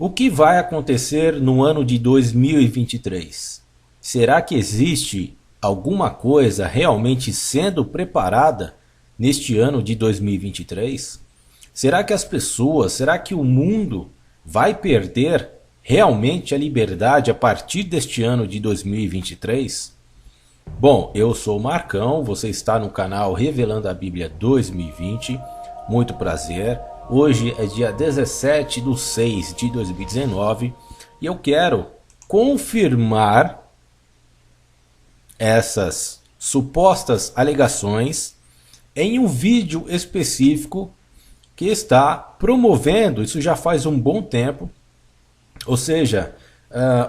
O que vai acontecer no ano de 2023? Será que existe alguma coisa realmente sendo preparada neste ano de 2023? Será que as pessoas, será que o mundo vai perder realmente a liberdade a partir deste ano de 2023? Bom, eu sou o Marcão, você está no canal Revelando a Bíblia 2020, muito prazer. Hoje é dia 17/6/2019 e eu quero confirmar essas supostas alegações em um vídeo específico que está promovendo, isso já faz um bom tempo, ou seja,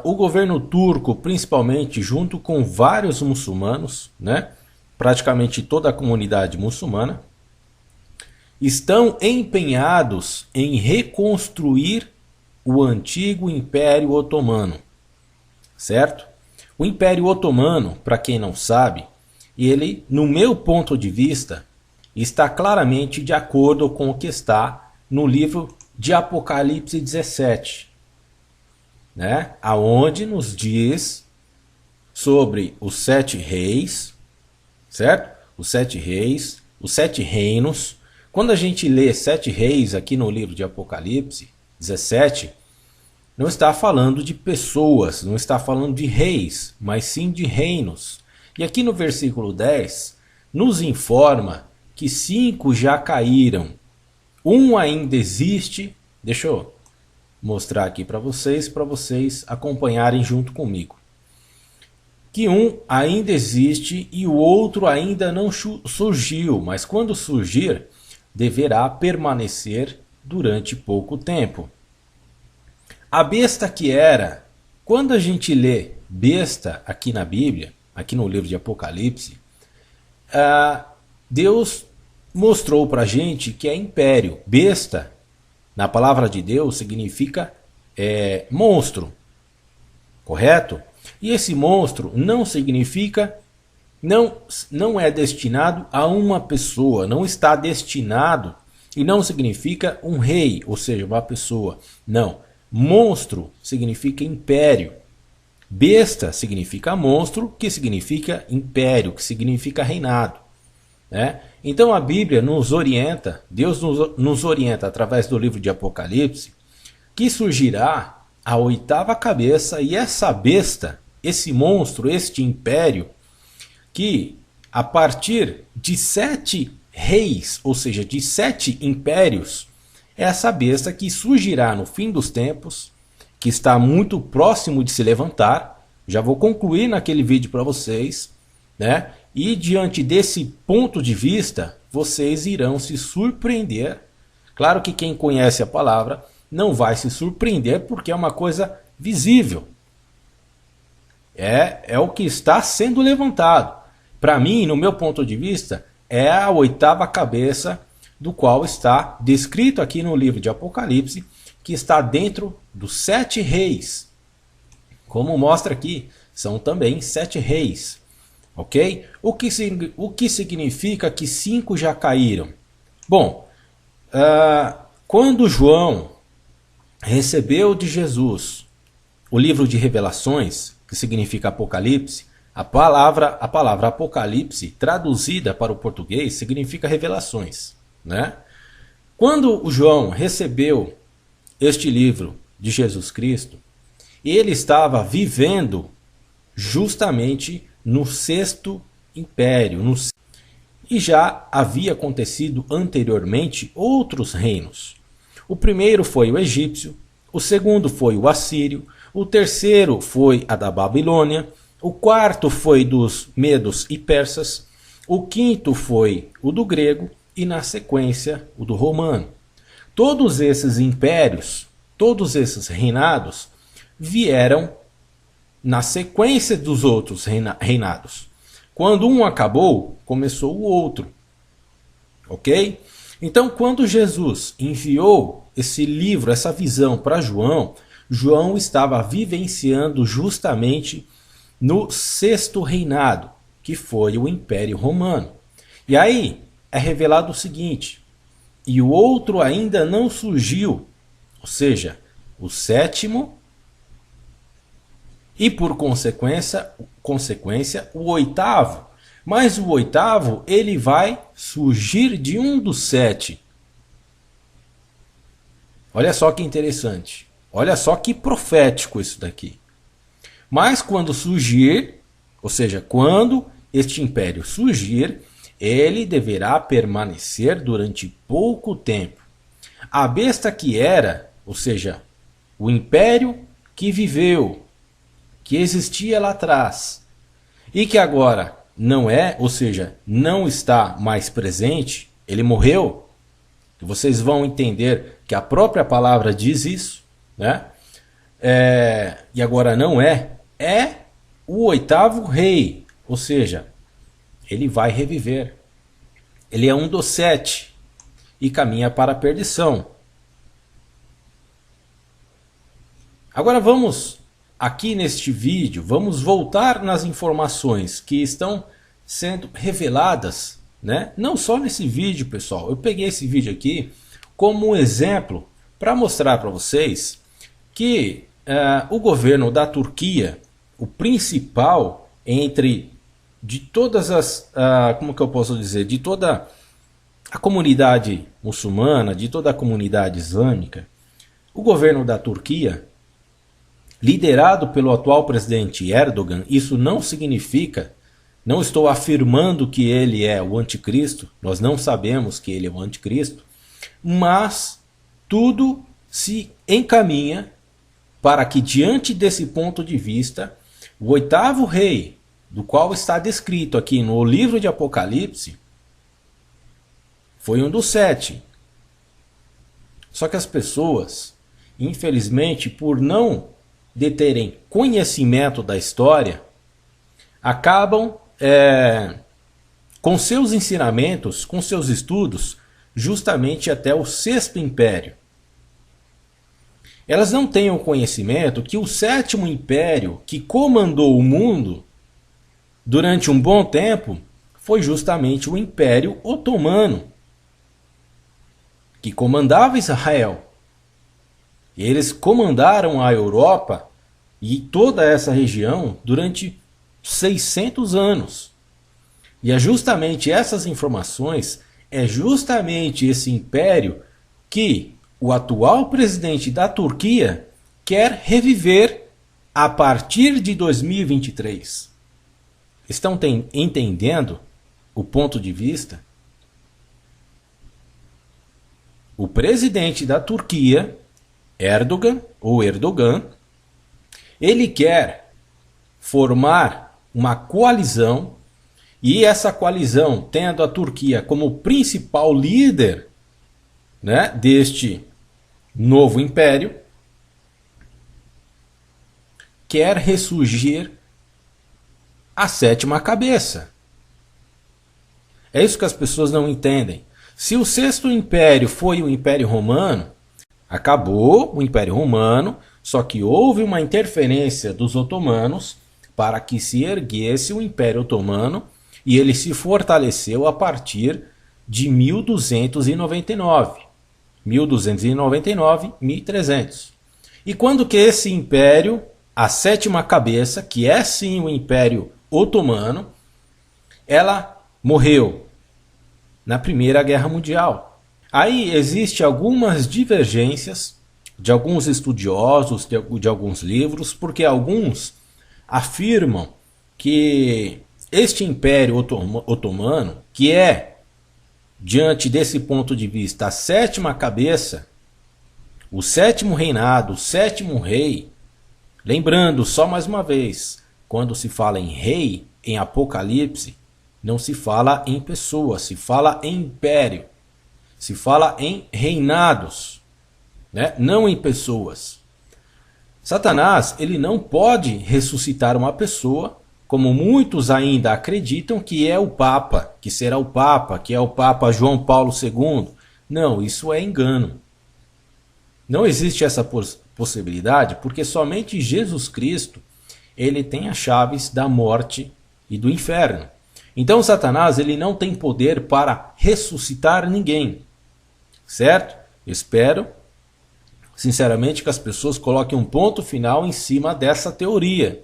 o governo turco, principalmente junto com vários muçulmanos, né, praticamente toda a comunidade muçulmana, estão empenhados em reconstruir o antigo Império Otomano, certo? O Império Otomano, para quem não sabe, ele, no meu ponto de vista, está claramente de acordo com o que está no livro de Apocalipse 17, né? Aonde nos diz sobre os 7 reis, certo? Os 7 reis, os 7 reinos. Quando a gente lê 7 reis aqui no livro de Apocalipse 17, não está falando de pessoas, não está falando de reis, mas sim de reinos. E aqui no versículo 10, nos informa que 5 já caíram, um ainda existe. Deixa eu mostrar aqui para vocês acompanharem junto comigo. Que um ainda existe e o outro ainda não surgiu, mas quando surgir, deverá permanecer durante pouco tempo. A besta que era, quando a gente lê besta aqui na Bíblia, aqui no livro de Apocalipse, Deus mostrou para a gente que é império. Besta, na palavra de Deus, significa monstro, correto? E esse monstro não significa, não é destinado a uma pessoa, não está destinado e não significa um rei, ou seja, uma pessoa. Não, monstro significa império. Besta significa monstro, que significa império, que significa reinado, né? Então a Bíblia nos orienta, Deus nos orienta através do livro de Apocalipse, que surgirá a 8ª cabeça e essa besta, esse monstro, este império, que a partir de 7 reis, ou seja, de 7 impérios, é essa besta que surgirá no fim dos tempos, que está muito próximo de se levantar. Já vou concluir naquele vídeo para vocês, né? E diante desse ponto de vista, vocês irão se surpreender. Claro que quem conhece a palavra não vai se surpreender porque é uma coisa visível. É o que está sendo levantado. Para mim, no meu ponto de vista, é a 8ª cabeça do qual está descrito aqui no livro de Apocalipse, que está dentro dos 7 reis. Como mostra aqui, são também 7 reis. Ok? O que significa que 5 já caíram? Bom, quando João recebeu de Jesus o livro de Revelações, que significa Apocalipse, a palavra Apocalipse, traduzida para o português, significa revelações, né? Quando o João recebeu este livro de Jesus Cristo, ele estava vivendo justamente no 6º império, e já havia acontecido anteriormente outros reinos. O primeiro foi o egípcio, o segundo foi o assírio, o terceiro foi a da Babilônia, o quarto foi dos medos e persas, o quinto foi o do grego e na sequência o do romano. Todos esses impérios, todos esses reinados vieram na sequência dos outros reinados. Quando um acabou, começou o outro. Ok? Então, quando Jesus enviou esse livro, essa visão para João, João estava vivenciando justamente no 6º reinado, que foi o Império Romano. E aí é revelado o seguinte: e o outro ainda não surgiu, ou seja, o sétimo e, por consequência, o oitavo. Mas o oitavo, ele vai surgir de um dos 7. Olha só que interessante. Olha só que profético isso daqui. Mas quando surgir, ou seja, quando este império surgir, ele deverá permanecer durante pouco tempo. A besta que era, ou seja, o império que viveu, que existia lá atrás, e que agora não é, ou seja, não está mais presente, ele morreu. E vocês vão entender que a própria palavra diz isso, né? E agora não é o oitavo rei, ou seja, ele vai reviver. Ele é um dos 7 e caminha para a perdição. Agora vamos, aqui neste vídeo, vamos voltar nas informações que estão sendo reveladas, né? Não só nesse vídeo, pessoal. Eu peguei esse vídeo aqui como um exemplo para mostrar para vocês que o governo da Turquia, o principal de todas as, como que eu posso dizer, de toda a comunidade muçulmana, de toda a comunidade islâmica, o governo da Turquia, liderado pelo atual presidente Erdogan, isso não significa, não estou afirmando que ele é o anticristo, nós não sabemos que ele é o anticristo, mas tudo se encaminha para que, diante desse ponto de vista, o oitavo rei, do qual está descrito aqui no livro de Apocalipse, foi um dos 7. Só que as pessoas, infelizmente, por não deterem conhecimento da história, acabam com seus ensinamentos, com seus estudos, justamente até o 6º império. Elas não têm o conhecimento que o 7º império que comandou o mundo durante um bom tempo foi justamente o Império Otomano, que comandava Israel. Eles comandaram a Europa e toda essa região durante 600 anos. E é justamente essas informações, é justamente esse império que o atual presidente da Turquia quer reviver a partir de 2023. Estão entendendo o ponto de vista? O presidente da Turquia, Erdogan, ele quer formar uma coalizão, e essa coalizão, tendo a Turquia como principal líder, né, deste novo império, quer ressurgir a 7ª cabeça. É isso que as pessoas não entendem. Se o 6º império foi o Império Romano, acabou o Império Romano, só que houve uma interferência dos otomanos para que se erguesse o Império Otomano, e ele se fortaleceu a partir de 1299. 1299, 1300. E quando que esse império, a 7ª cabeça, que é sim o Império Otomano, ela morreu na Primeira Guerra Mundial. Aí existe algumas divergências de alguns estudiosos, de alguns livros, porque alguns afirmam que este Império Otomano, que é, diante desse ponto de vista, a 7ª cabeça, o 7º reinado, o 7º rei, lembrando só mais uma vez, quando se fala em rei, em Apocalipse, não se fala em pessoas, se fala em império, se fala em reinados, né? Não em pessoas. Satanás, ele não pode ressuscitar uma pessoa, como muitos ainda acreditam que é o Papa, que será o Papa, que é o Papa João Paulo II. Não, isso é engano. Não existe essa possibilidade, porque somente Jesus Cristo, ele tem as chaves da morte e do inferno. Então Satanás, ele não tem poder para ressuscitar ninguém, certo? Espero sinceramente, que as pessoas coloquem um ponto final em cima dessa teoria.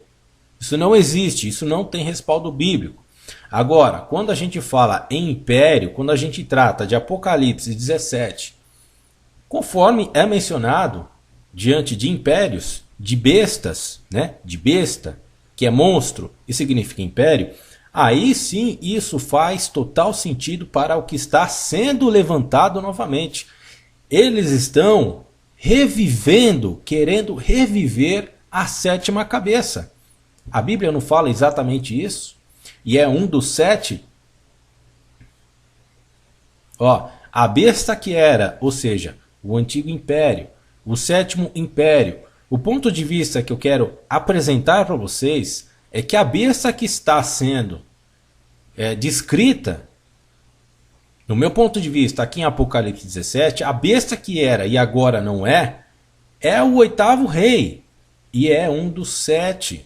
Isso não existe, isso não tem respaldo bíblico. Agora, quando a gente fala em império, quando a gente trata de Apocalipse 17, conforme é mencionado, diante de impérios, de bestas, né, de besta, que é monstro e significa império, aí sim isso faz total sentido para o que está sendo levantado novamente. Eles estão revivendo, querendo reviver a sétima cabeça. A Bíblia não fala exatamente isso? E é um dos 7. Ó, a besta que era, ou seja, o antigo império, o sétimo império. O ponto de vista que eu quero apresentar para vocês é que a besta que está sendo descrita, no meu ponto de vista, aqui em Apocalipse 17, a besta que era e agora não é o oitavo rei. E é um dos 7.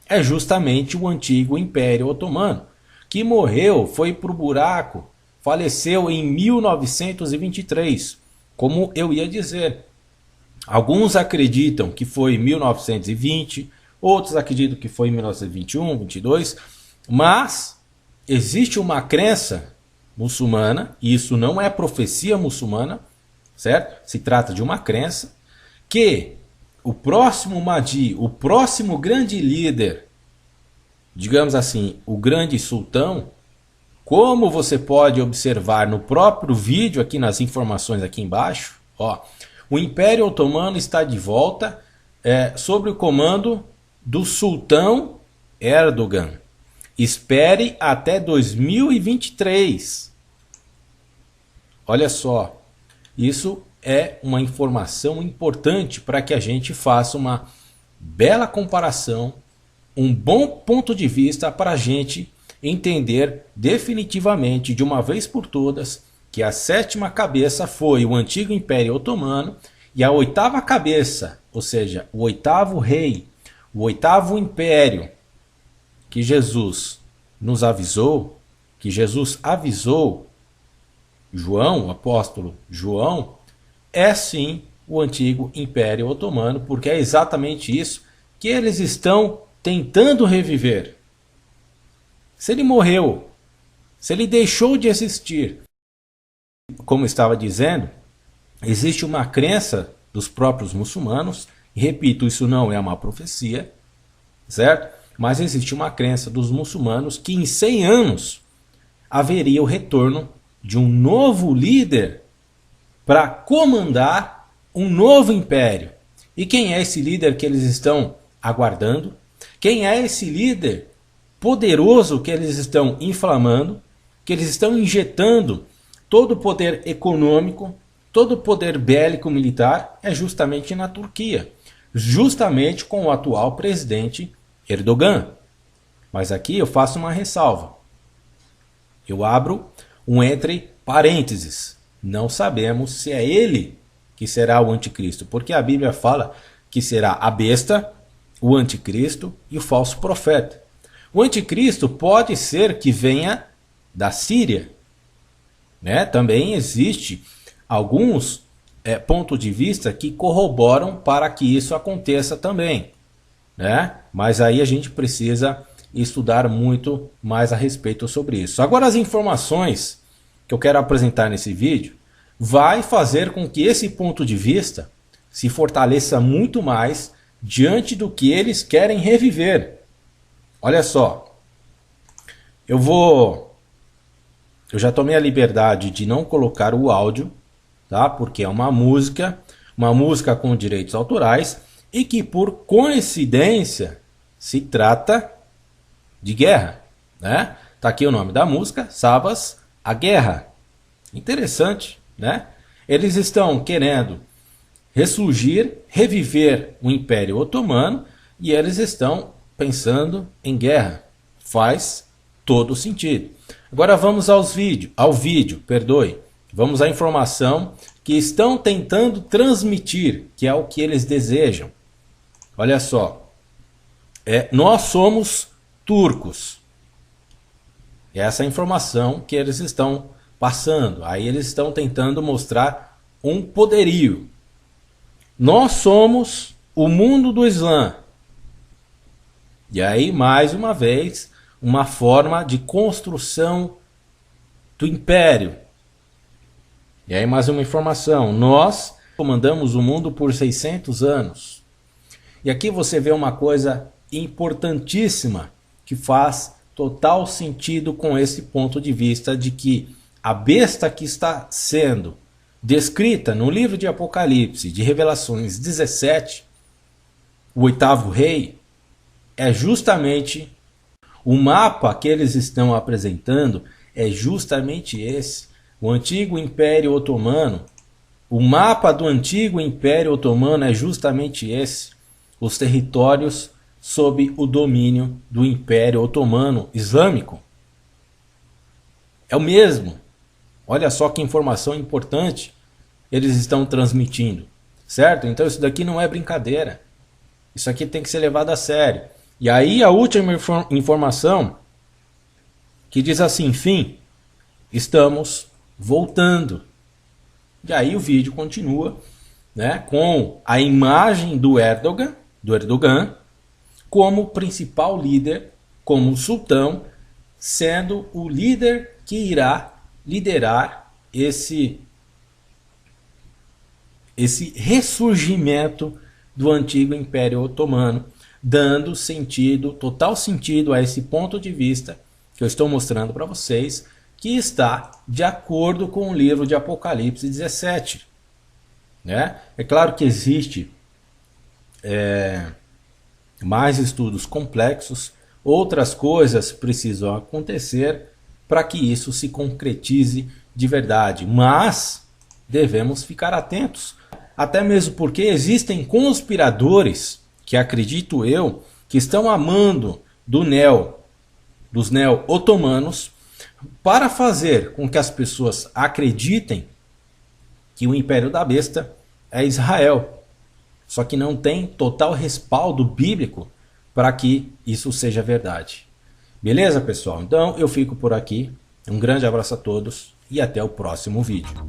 É justamente o antigo Império Otomano, que morreu, foi para o buraco, faleceu em 1923, como eu ia dizer. Alguns acreditam que foi em 1920, outros acreditam que foi em 1921, 22, mas existe uma crença muçulmana, e isso não é profecia muçulmana, certo? Se trata de uma crença, que o próximo Mahdi, o próximo grande líder, digamos assim, o grande sultão, como você pode observar no próprio vídeo, aqui nas informações aqui embaixo, ó, o Império Otomano está de volta sob o comando do sultão Erdogan. Espere até 2023. Olha só, isso é uma informação importante para que a gente faça uma bela comparação, um bom ponto de vista para a gente entender definitivamente, de uma vez por todas, que a sétima cabeça foi o antigo Império Otomano e a oitava cabeça, ou seja, o oitavo rei, o oitavo império que Jesus nos avisou, que Jesus avisou João, o apóstolo João, é sim o antigo Império Otomano, porque é exatamente isso que eles estão tentando reviver. Se ele morreu, se ele deixou de existir, como estava dizendo, existe uma crença dos próprios muçulmanos, e repito, isso não é uma profecia, certo? Mas existe uma crença dos muçulmanos que em 100 anos haveria o retorno de um novo líder para comandar um novo império. E quem é esse líder que eles estão aguardando? Quem é esse líder poderoso que eles estão inflamando, que eles estão injetando todo o poder econômico, todo o poder bélico militar? É justamente na Turquia, justamente com o atual presidente Erdogan. Mas aqui eu faço uma ressalva. Eu abro um entre parênteses. Não sabemos se é ele que será o anticristo, porque a Bíblia fala que será a besta, o anticristo e o falso profeta. O anticristo pode ser que venha da Síria, né? Também existe alguns pontos de vista que corroboram para que isso aconteça também, né? Mas aí a gente precisa estudar muito mais a respeito sobre isso. Agora, as informações que eu quero apresentar nesse vídeo vai fazer com que esse ponto de vista se fortaleça muito mais diante do que eles querem reviver. Olha só, eu já tomei a liberdade de não colocar o áudio, tá? Porque é uma música com direitos autorais e que por coincidência se trata de guerra, né? Tá aqui o nome da música, Sabas, a Guerra. Interessante, né? Eles estão querendo ressurgir, reviver o Império Otomano e eles estão pensando em guerra. Faz todo sentido. Agora vamos ao vídeo, perdoe. Vamos à informação que estão tentando transmitir, que é o que eles desejam. Olha só, nós somos turcos. Essa é a informação que eles estão passando. Aí eles estão tentando mostrar um poderio. Nós somos o mundo do Islã. E aí, mais uma vez, uma forma de construção do império. E aí, mais uma informação. Nós comandamos o mundo por 600 anos. E aqui você vê uma coisa importantíssima que faz total sentido com esse ponto de vista de que a besta que está sendo descrita no livro de Apocalipse, de Revelações 17, o oitavo rei, é justamente o mapa que eles estão apresentando, é justamente esse. O antigo Império Otomano, o mapa do antigo Império Otomano é justamente esse. Os territórios sob o domínio do Império Otomano Islâmico. É o mesmo. Olha só que informação importante eles estão transmitindo, certo? Então isso daqui não é brincadeira. Isso aqui tem que ser levado a sério. E aí a última informação que diz assim, enfim, estamos voltando. E aí o vídeo continua, né, com a imagem do Erdogan como principal líder, como sultão, sendo o líder que irá liderar esse ressurgimento do antigo Império Otomano, dando sentido, total sentido a esse ponto de vista que eu estou mostrando para vocês, que está de acordo com o livro de Apocalipse 17. Né? É claro que existe mais estudos complexos, outras coisas precisam acontecer para que isso se concretize de verdade, mas devemos ficar atentos, até mesmo porque existem conspiradores que, acredito eu, que estão amando dos neo-otomanos para fazer com que as pessoas acreditem que o Império da Besta é Israel. Só que não tem total respaldo bíblico para que isso seja verdade. Beleza, pessoal? Então eu fico por aqui. Um grande abraço a todos e até o próximo vídeo.